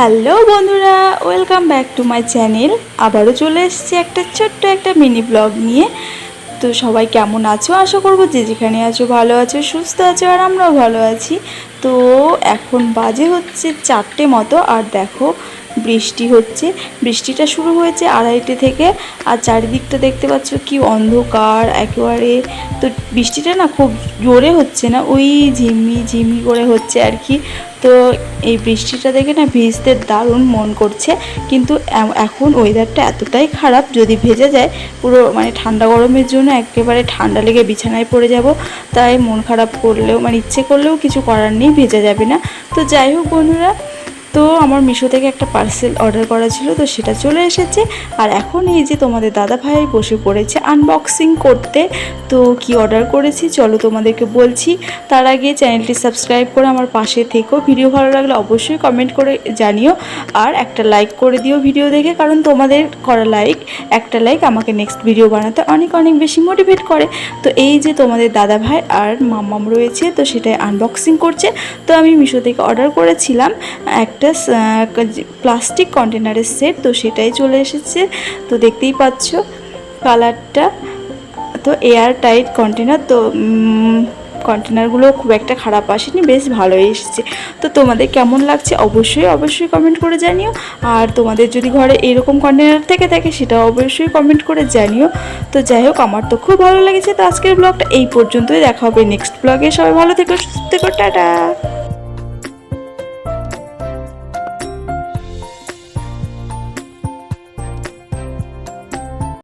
Hello বন্ধুরা, welcome back to my channel. আবারও চলে এসেছি একটা ছোট্ট একটা মিনি ব্লগ নিয়ে। তো সবাই কেমন আছো? আশা করবো যে যেখানে আছো ভালো আছো, সুস্থ আছো, আর আমরাও ভালো আছি। তো এখন বাজে হচ্ছে 4টে মতো, আর দেখো বৃষ্টি হচ্ছে। বৃষ্টিটা শুরু হয়েছে 2:30 থেকে, আর চারিদিকটা দেখতে পাচ্ছ কি অন্ধকার একেবারে। তো বৃষ্টিটা না খুব জোরে হচ্ছে না, ওই ঝিমি ঝিমি করে হচ্ছে আর কি। তো এই বৃষ্টিটা দেখে না ভিজতে দারুণ মন করছে, কিন্তু এখন ওয়েদারটা এতটাই খারাপ, যদি ভেজে যায় পুরো মানে ঠান্ডা গরমের জন্য একেবারে ঠান্ডা লেগে বিছানায় পড়ে যাব। তাই মন খারাপ করলেও মানে ইচ্ছে করলেও কিছু করার নেই, ভেজে যাবে না। তো যাই হোক বন্ধুরা, তো আমার মিশো থেকে একটা পার্সেল অর্ডার করা ছিল, তো সেটা চলে এসেছে। আর এখন এই যে তোমাদের দাদা ভাই বসে পড়েছে আনবক্সিং করতে। তো কি অর্ডার করেছি চলো তোমাদেরকে বলছি। তার আগে চ্যানেলটি সাবস্ক্রাইব করে আমার পাশে থেকো। ভিডিও ভালো লাগলে অবশ্যই কমেন্ট করে জানিও, আর একটা লাইক করে দিও ভিডিও দেখে, কারণ তোমাদের করা একটা লাইক আমাকে নেক্সট ভিডিও বানাতে অনেক অনেক বেশি মোটিভেট করে। তো এই যে তোমাদের দাদা ভাই আর মাম্মাম রয়েছে, তো সেটাই আনবক্সিং করছে। তো আমি মিশো থেকে অর্ডার করেছিলাম একটা প্লাস্টিক কন্টেনারের সেট, তো সেটাই চলে এসেছে। তো দেখতেই পাচ্ছ কালারটা, তো এয়ার টাইট কন্টেনার। তো কন্টেনারগুলো খুব একটা খারাপ আসেনি, বেশ ভালোই এসেছে। তো তোমাদের কেমন লাগছে অবশ্যই কমেন্ট করে জানিও। আর তোমাদের যদি ঘরে এরকম কন্টেনার থেকে থাকে সেটাও অবশ্যই কমেন্ট করে জানিও। তো যাই হোক, আমার তো খুব ভালো লেগেছে। তো আজকের ব্লগটা এই পর্যন্তই, দেখা হবে নেক্সট ব্লগে। সবাই ভালো থেকো, সুস্থ থেকো, টাটা।